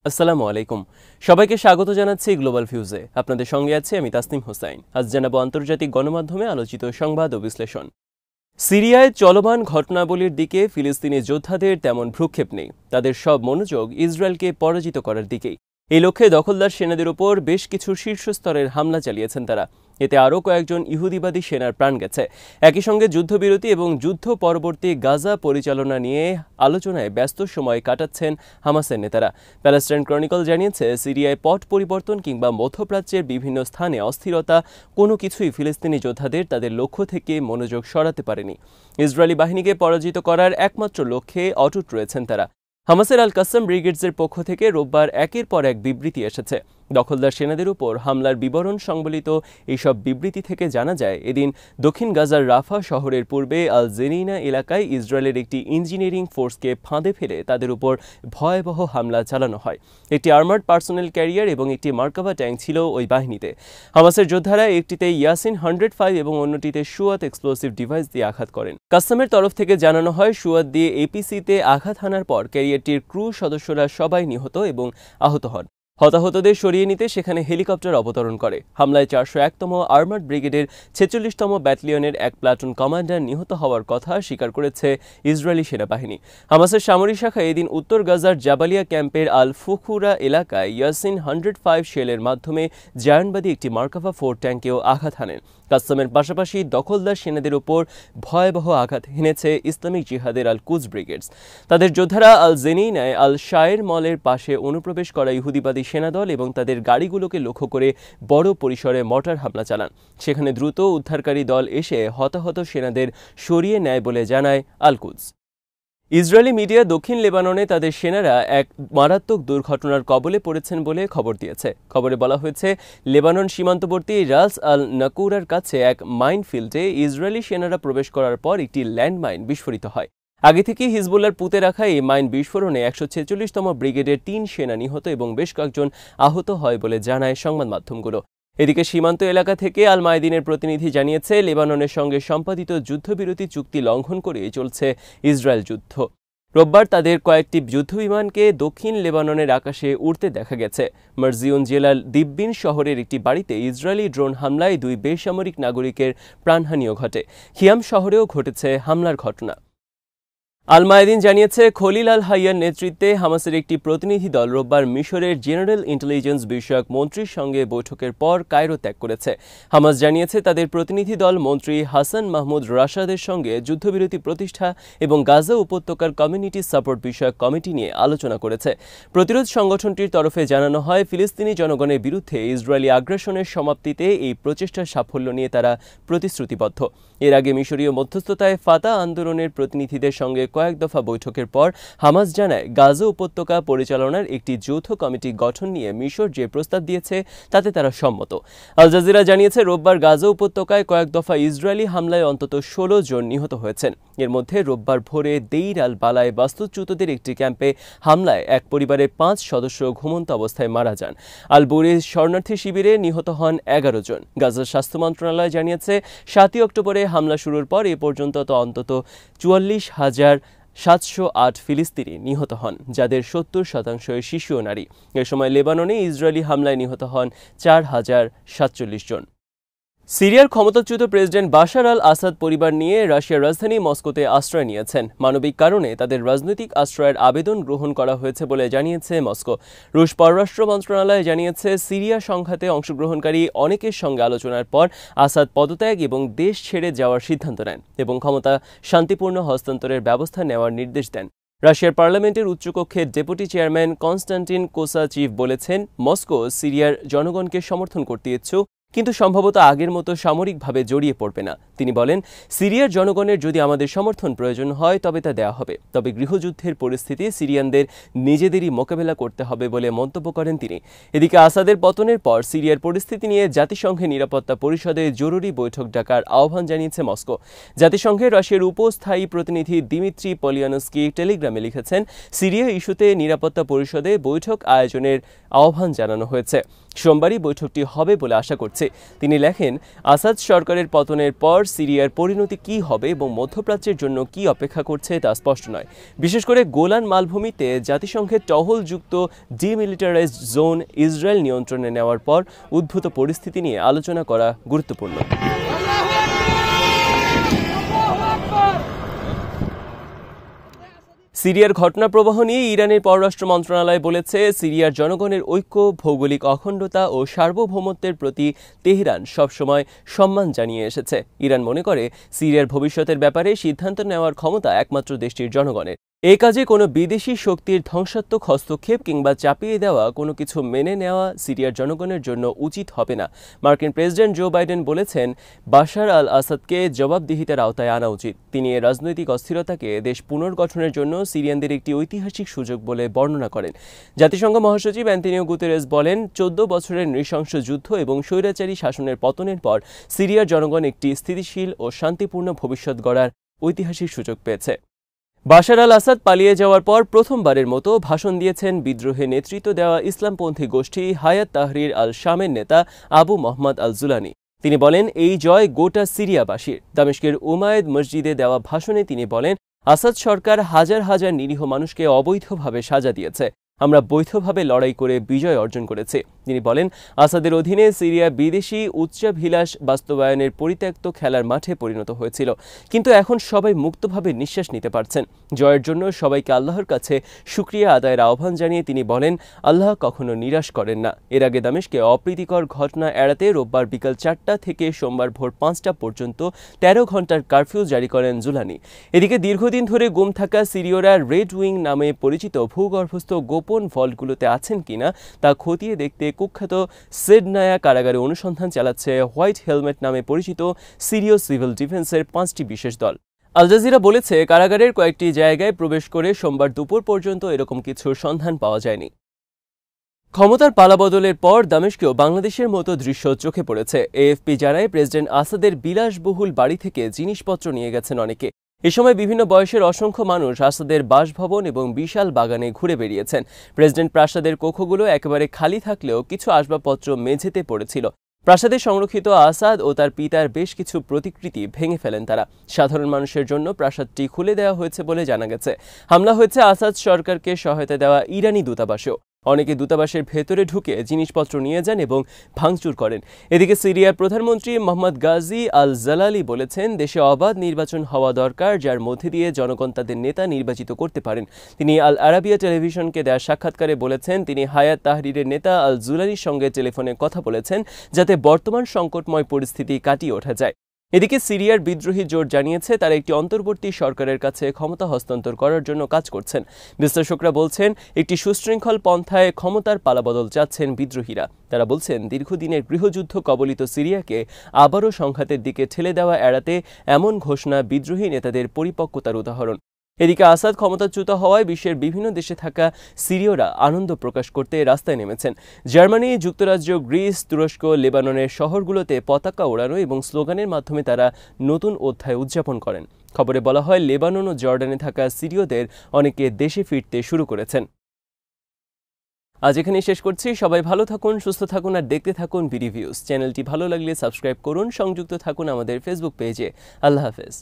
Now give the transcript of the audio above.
আসসালামু আলাইকুম। সবাইকে স্বাগত জানাচ্ছি গ্লোবাল ভিউজে। আপনাদের সঙ্গে আছি আমি তাসনিম হোসাইন। আজ জানাবো আন্তর্জাতিক গণমাধ্যমে আলোচিত সংবাদ ও বিশ্লেষণ। সিরিয়ায় চলমান ঘটনাবলীর দিকে ফিলিস্তিনি যোদ্ধাদের তেমন ভ্রুক্ষেপ নেই। তাদের সব মনোযোগ ইসরায়েলকে পরাজিত করার দিকেই। এই লক্ষ্যে দখলদার সেনাদের উপর বেশ কিছু শীর্ষস্তরের হামলা চালিয়েছেন তারা। এতে আরও কয়েকজন ইহুদিবাদী সেনার প্রাণ গেছে। একই সঙ্গে যুদ্ধবিরতি এবং যুদ্ধ পরবর্তী গাজা পরিচালনা নিয়ে আলোচনায় ব্যস্ত সময় কাটাচ্ছেন হামাসের নেতারা। প্যালেস্টাইন ক্রনিকল জানিয়েছে, সিরিয়ায় পট পরিবর্তন কিংবা মধ্যপ্রাচ্যের বিভিন্ন স্থানে অস্থিরতা কোনো কিছুই ফিলিস্তিনি যোদ্ধাদের তাদের লক্ষ্য থেকে মনোযোগ সরাতে পারেনি। ইসরায়েলি বাহিনীকে পরাজিত করার একমাত্র লক্ষ্যে অটুট রয়েছেন তারা। হামাসের আল কাসসাম ব্রিগেডসের পক্ষ থেকে রোববার একের পর এক বিবৃতি এসেছে। দখলদার সেনাদের উপর হামলার বিবরণ সংবলিত এইসব বিবৃতি থেকে জানা যায়, এদিন দক্ষিণ গাজার রাফা শহরের পূর্বে আল জেনিনা এলাকায় ইসরায়েলের একটি ইঞ্জিনিয়ারিং ফোর্সকে ফাঁদে ফেলে তাদের উপর ভয়াবহ হামলা চালানো হয়। একটি আর্মার্ড পার্সোনেল ক্যারিয়ার এবং একটি মার্কাভা ট্যাঙ্ক ছিল ওই বাহিনীতে। হামাসের যোদ্ধারা একটিতে ইয়াসিন 105 এবং অন্যটিতে সুয়াত এক্সপ্লোসিভ ডিভাইস দিয়ে আঘাত করেন। কাসসামের তরফ থেকে জানানো হয়, সুয়াত দিয়ে এপিসিতে আঘাত হানার পর ক্যারিয়ারটির ক্রু সদস্যরা সবাই নিহত এবং আহত হন। হতাহতদের সরিয়ে নিতে সেখানে হেলিকপ্টার অবতরণ করে। হামলায় 401তম আর্মার্ড ব্রিগেডের 46তম ব্যাটালিয়নের এক প্লাটুন কমান্ডার নিহত হওয়ার কথা স্বীকার করেছে ইসরায়েলি সেনাবাহিনী। হামাসের সামরিক শাখা এদিন উত্তর গাজার জাবালিয়া ক্যাম্পের আল ফুকুরা এলাকায় ইয়াসিন 105 শেলের মাধ্যমে জায়ানবাদী একটি মার্কাভা 4 ট্যাঙ্কেও আঘাত হানেন। কাসসামের পাশাপাশি দখলদার সেনাদের উপর ভয়াবহ আঘাত হেনেছে ইসলামিক জিহাদের আল কুজ ব্রিগেডস। তাদের যোদ্ধারা আল জেনিনায় আল শায়ের মলের পাশে অনুপ্রবেশ করা ইহুদিবাদী সেনাদল এবং তাদের গাড়িগুলোকে লক্ষ্য করে বড় পরিসরে মর্টার হামলা চালান। সেখানে দ্রুত উদ্ধারকারী দল এসে হতাহত সেনাদের সরিয়ে নেয় বলে জানায় আল কুজ। ইসরায়েলি মিডিয়া দক্ষিণ লেবাননে তাদের সেনারা এক মারাত্মক দুর্ঘটনার কবলে পড়েছেন বলে খবর দিয়েছে। খবরে বলা হয়েছে, লেবানন সীমান্তবর্তী রাস আল নাকুরার কাছে এক মাইনফিল্ডে ইসরায়েলি সেনারা প্রবেশ করার পর একটি ল্যান্ডমাইন বিস্ফোরিত হয়। আগে থেকেই হিজবুল্লার পুঁতে রাখা এই মাইন বিস্ফোরণে 146তম ব্রিগেডের 3 সেনা নিহত এবং বেশ কয়েকজন আহত হয় বলে জানায় সংবাদ মাধ্যমগুলো। এদিকে সীমান্ত এলাকা থেকে আল মায়দিনের প্রতিনিধি জানিয়েছে, লেবাননের সঙ্গে সম্পাদিত যুদ্ধবিরতি চুক্তি লঙ্ঘন করে চলছে ইসরায়েল যুদ্ধ। রোববার তাদের কয়েকটি যুদ্ধবিমানকে দক্ষিণ লেবাননের আকাশে উড়তে দেখা গেছে। মার্জিউন জেলার দিব্বিন শহরের একটি বাড়িতে ইসরায়েলি ড্রোন হামলায় 2 বেসামরিক নাগরিকের প্রাণহানিও ঘটে। খিয়াম শহরেও ঘটেছে হামলার ঘটনা। আল মায়দিন জানিয়েছে, খলিল আল হাইয়ার নেতৃত্বে হামাসের একটি প্রতিনিধি দল রোববার মিশরের জেনারেল ইন্টেলিজেন্স বিষয়ক মন্ত্রীর সঙ্গে বৈঠকের পর কায়রো ত্যাগ করেছে। হামাস জানিয়েছে, তাদের প্রতিনিধি দল মন্ত্রী হাসান মাহমুদ রাশাদের সঙ্গে যুদ্ধবিরতি প্রতিষ্ঠা এবং গাজা উপত্যকার কমিউনিটি সাপোর্ট বিষয়ক কমিটি নিয়ে আলোচনা করেছে। প্রতিরোধ সংগঠনটির তরফে জানানো হয়, ফিলিস্তিনি জনগণের বিরুদ্ধে ইসরায়েলি আগ্রাসনের সমাপ্তিতে এই প্রচেষ্টার সাফল্য নিয়ে তারা প্রতিশ্রুতিবদ্ধ। এর আগে মিশরীয় মধ্যস্থতায় ফাতা আন্দোলনের প্রতিনিধিদের সঙ্গে কয়েক দফা বৈঠকের পর হামাস জানায়, গাজা উপত্যকা পরিচালনার একটি যৌথ কমিটি গঠন নিয়ে মিশর যে প্রস্তাব দিয়েছে তাতে তারা সম্মত। আল জাজিরা জানিয়েছে, রোববার গাজা উপত্যকায় কয়েক দফা ইসরায়েলি হামলায় অন্তত 16 জন নিহত হয়েছেন। এর মধ্যে রোববার ভোরে দেইর আল বালায় বাস্তুচ্যুতদের একটি ক্যাম্পে হামলায় এক পরিবারের 5 সদস্য ঘুমন্ত অবস্থায় মারা যান। আল বুরিজ শরণার্থী শিবিরে নিহত হন 11 জন। গাজার স্বাস্থ্য মন্ত্রণালয় জানিয়েছে, 7 অক্টোবরে হামলা শুরুর পর এ পর্যন্ত অন্তত 44,708 ফিলিস্তিনি নিহত হন, যাদের 70% শিশু ও নারী। এ সময় লেবাননে ইসরায়েলি হামলায় নিহত হন 4047 জন। সিরিয়ার ক্ষমতাচ্যুত প্রেসিডেন্ট বাশার আল আসাদ পরিবার নিয়ে রাশিয়ার রাজধানী মস্কোতে আশ্রয় নিয়েছেন। মানবিক কারণে তাদের রাজনৈতিক আশ্রয়ের আবেদন গ্রহণ করা হয়েছে বলে জানিয়েছে মস্কো। রুশ পররাষ্ট্র মন্ত্রণালয় জানিয়েছে, সিরিয়া সংঘাতে অংশগ্রহণকারী অনেকের সঙ্গে আলোচনার পর আসাদ পদত্যাগ এবং দেশ ছেড়ে যাওয়ার সিদ্ধান্ত নেন এবং ক্ষমতা শান্তিপূর্ণ হস্তান্তরের ব্যবস্থা নেওয়ার নির্দেশ দেন। রাশিয়ার পার্লামেন্টের উচ্চকক্ষের ডেপুটি চেয়ারম্যান কনস্টান্টিন কোসাচিভ বলেছেন, মস্কো সিরিয়ার জনগণকে সমর্থন করতে ইচ্ছুক, কিন্তু সম্ভবত আগের মতো সামরিকভাবে জড়িয়ে পড়বে না। তিনি বলেন, সিরিয়ার জনগণের যদি আমাদের সমর্থন প্রয়োজন হয় তবে তা দেওয়া হবে, তবে গৃহযুদ্ধের পরিস্থিতি সিরিয়ানদের নিজেদেরই মোকাবেলা করতে হবে বলে মন্তব্য করেন তিনি। এদিকে আসাদের পতনের পর সিরিয়ার পরিস্থিতি নিয়ে জাতিসংঘের নিরাপত্তা পরিষদে জরুরি বৈঠক ডাকার আহ্বান জানিয়েছে মস্কো। জাতিসংঘের রাশিয়ার উপস্থায়ী প্রতিনিধি দিমিত্রি পলিয়ানস্কি টেলিগ্রামে লিখেছেন, সিরিয়া ইস্যুতে নিরাপত্তা পরিষদে বৈঠক আয়োজনের আহ্বান জানানো হয়েছে। সোমবারই বৈঠকটি হবে বলে আশা করছে। তিনি লেখেন, আসাদ সরকারের পতনের পর সিরিয়ার পরিণতি কী হবে এবং মধ্যপ্রাচ্যের জন্য কী অপেক্ষা করছে তা স্পষ্ট নয়। বিশেষ করে গোলান মালভূমিতে জাতিসংঘের টহলযুক্ত ডিমিলিটারাইজড জোন ইসরায়েল নিয়ন্ত্রণে নেওয়ার পর উদ্ভূত পরিস্থিতি নিয়ে আলোচনা করা গুরুত্বপূর্ণ। সিরিয়ার ঘটনা প্রবাহ নিয়ে ইরানের পররাষ্ট্র মন্ত্রণালয় বলেছে, সিরিয়ার জনগণের ঐক্য, ভৌগোলিক অখণ্ডতা ও সার্বভৌমত্বের প্রতি তেহরান সবসময় সম্মান জানিয়ে এসেছে। ইরান মনে করে, সিরিয়ার ভবিষ্যতের ব্যাপারে সিদ্ধান্ত নেওয়ার ক্ষমতা একমাত্র দেশটির জনগণের। এ কাজে কোনো বিদেশি শক্তির ধ্বংসাত্মক হস্তক্ষেপ কিংবা চাপিয়ে দেওয়া কোনো কিছু মেনে নেওয়া সিরিয়ার জনগণের জন্য উচিত হবে না। মার্কিন প্রেসিডেন্ট জো বাইডেন বলেছেন, বাশার আল আসাদকে জবাবদিহিতার আওতায় আনা উচিত। তিনি এ রাজনৈতিক অস্থিরতাকে দেশ পুনর্গঠনের জন্য সিরিয়ানদের একটি ঐতিহাসিক সুযোগ বলে বর্ণনা করেন। জাতিসংঘ মহাসচিব অ্যান্তোনিও গুতেরেস বলেন, 14 বছরের নৃশংস যুদ্ধ এবং স্বৈরাচারী শাসনের পতনের পর সিরিয়ার জনগণ একটি স্থিতিশীল ও শান্তিপূর্ণ ভবিষ্যৎ গড়ার ঐতিহাসিক সুযোগ পেয়েছে। বাশার আল আসাদ পালিয়ে যাওয়ার পর প্রথমবারের মতো ভাষণ দিয়েছেন বিদ্রোহে নেতৃত্ব দেওয়া ইসলামপন্থী গোষ্ঠী হায়াত তাহরির আল শামের নেতা আবু মোহাম্মদ আল জুলানি। তিনি বলেন, এই জয় গোটা সিরিয়াবাসীর। দামেস্কের উমায়েদ মসজিদে দেওয়া ভাষণে তিনি বলেন, আসাদ সরকার হাজার হাজার নিরীহ মানুষকে অবৈধভাবে সাজা দিয়েছে। আমরা বৈধভাবে লড়াই করে বিজয় অর্জন করেছি। তিনি বলেন, আসাদের অধীনে সিরিয়া বিদেশি উচ্চাভিলাষ বাস্তবায়নের পরিত্যক্ত খেলার মাঠে পরিণত হয়েছিল, কিন্তু এখন সবাই মুক্তভাবে নিঃশ্বাস নিতে পারছেন। জয়ের জন্য সবাইকে আল্লাহর কাছে শুকরিয়া আদায়ের আহ্বান জানিয়ে তিনি বলেন, আল্লাহ কখনো নিরাশ করেন না। এর আগে দামেস্কে অপ্রীতিকর ঘটনা এড়াতে রোববার বিকাল 4টা থেকে সোমবার ভোর 5টা পর্যন্ত 13 ঘণ্টার কারফিউ জারি করেন জুলানি। এদিকে দীর্ঘদিন ধরে গুম থাকা সিরীয়রা রেড উইং নামে পরিচিত ভূগর্ভস্থ গোপন ভল্টগুলোতে আছেন কিনা তা খতিয়ে দেখতে কুখ্যাত সেডনায়া কারাগারে অনুসন্ধান চালাচ্ছে হোয়াইট হেলমেট নামে পরিচিত সিরীয় সিভিল ডিফেন্সের 5টি বিশেষ দল। আল জাজিরা বলেছে, কারাগারের কয়েকটি জায়গায় প্রবেশ করে সোমবার দুপুর পর্যন্ত এরকম কিছুর সন্ধান পাওয়া যায়নি। ক্ষমতার পালাবদলের পর দামেস্কেও বাংলাদেশের মতো দৃশ্য চোখে পড়েছে। এএফপি জানায়, প্রেসিডেন্ট আসাদের বিলাসবহুল বাড়ি থেকে জিনিসপত্র নিয়ে গেছেন অনেকে। এ সময় বিভিন্ন বয়সের অসংখ্য মানুষ আসাদের বাসভবন এবং বিশাল বাগানে ঘুরে বেরিয়েছেন। প্রেসিডেন্ট প্রাসাদের কক্ষগুলো একেবারে খালি থাকলেও কিছু আসবাবপত্র মেঝেতে পড়েছিল। প্রাসাদে সংরক্ষিত আসাদ ও তার পিতার বেশ কিছু প্রতিকৃতি ভেঙে ফেলেন তারা। সাধারণ মানুষের জন্য প্রাসাদটি খুলে দেওয়া হয়েছে বলে জানা গেছে। হামলা হয়েছে আসাদ সরকারকে সহায়তা দেওয়া ইরানি দূতাবাসেও। অনেকে দূতাবাসের ভেতরে ঢুকে জিনিসপত্র নিয়ে যান এবং ভাঙচুর করেন। এদিকে সিরিয়ার প্রধানমন্ত্রী মোহাম্মদ গাজী আল জালালি বলেছেন, দেশে অবাধ নির্বাচন হওয়া দরকার, যার মধ্যে দিয়ে জনগণ তাদের নেতা নির্বাচিত করতে পারেন। তিনি আল আরাবিয়া টেলিভিশনকে দেওয়া সাক্ষাৎকারে বলেছেন, তিনি হায়াত তাহরিরের নেতা আল জুলানির সঙ্গে টেলিফোনে কথা বলেছেন, যাতে বর্তমান সংকটময় পরিস্থিতি কাটিয়ে ওঠা যায়। এদিকে সিরিয়ার বিদ্রোহী জোট জানিয়েছে, তারা একটি অন্তর্বর্তী সরকারের কাছে ক্ষমতা হস্তান্তর করার জন্য কাজ করছেন। বিশ্লেষকরা বলছেন, একটি সুশৃঙ্খল পন্থায় ক্ষমতার পালাবদল চাচ্ছেন বিদ্রোহীরা। তারা বলছেন, দীর্ঘদিনের গৃহযুদ্ধ কবলিত সিরিয়াকে আবারও সংঘাতের দিকে ঠেলে দেওয়া এড়াতে এমন ঘোষণা বিদ্রোহী নেতাদের পরিপক্কতার উদাহরণ। এদিকে আসাদ ক্ষমতাচ্যুত হওয়ায় বিশ্বের বিভিন্ন দেশে থাকা সিরীয়রা আনন্দ প্রকাশ করতে রাস্তায় নেমেছেন। জার্মানি, যুক্তরাজ্য, গ্রিস, তুরস্ক, লেবাননের শহরগুলোতে পতাকা ওড়ানো এবং স্লোগানের মাধ্যমে তারা নতুন অধ্যায় উদযাপন করেন। খবরে বলা হয়, লেবানন ও জর্ডানে থাকা সিরীয়দের অনেকে দেশে ফিরতে শুরু করেছেন। আজ এখানেই শেষ করছি। সবাই ভালো থাকুন, সুস্থ থাকুন আর দেখতে থাকুন বিডি ভিউজ। চ্যানেলটি ভালো লাগলে সাবস্ক্রাইব করুন, সংযুক্ত থাকুন আমাদের ফেসবুক পেজে। আল্লাহ হাফেজ।